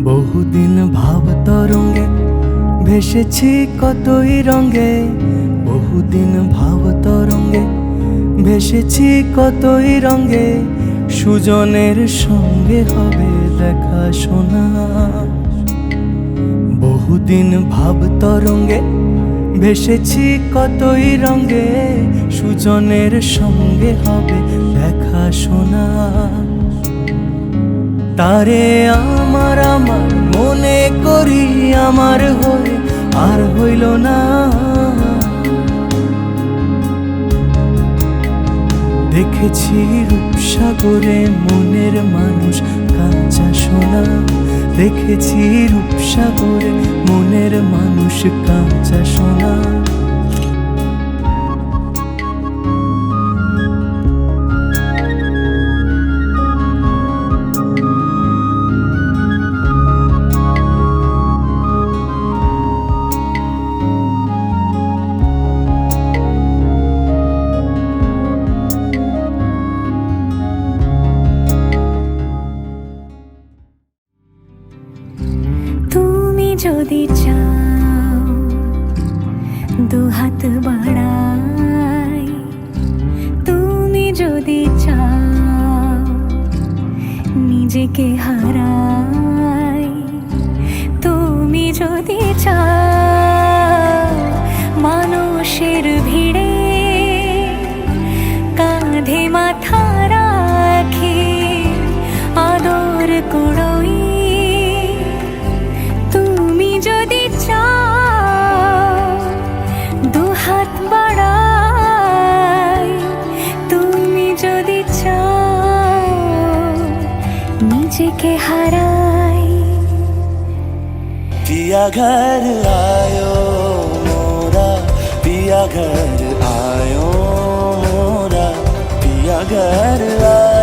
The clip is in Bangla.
বহুদিন ভাব তরঙ্গে ভেসেছি কতই রঙে, বহুদিন ভাব তরঙ্গে ভেসেছি কতই রঙে। সুজনের সঙ্গে হবে দেখা শোনা। বহুদিন ভাব তরঙ্গে ভেসেছি কতই রঙে, সুজনের সঙ্গে হবে দেখা শোনা। তারে আমার আমার মনে করি আমার হয়ে আর হইল না। দেখেছি রূপসাগরে মনের মানুষ কাঁচা সোনা, দেখেছি রূপসাগরে মনের মানুষ কাঁচা সোনা। তুমি যদি চাও দুহাত বাড়াই, তুমি যদি চাও নিজেকে হারাই, তুমি যদি চাও মানুষের ভিড়ে কাঁধে মাথা রাখি আদর কুড়োই, দুহাত বাড়াই, তুমি যদি চাও নিজেকে হারাই। पिया घर आयो मोरा, पिया घर आयो मोरा, पिया घर आयो।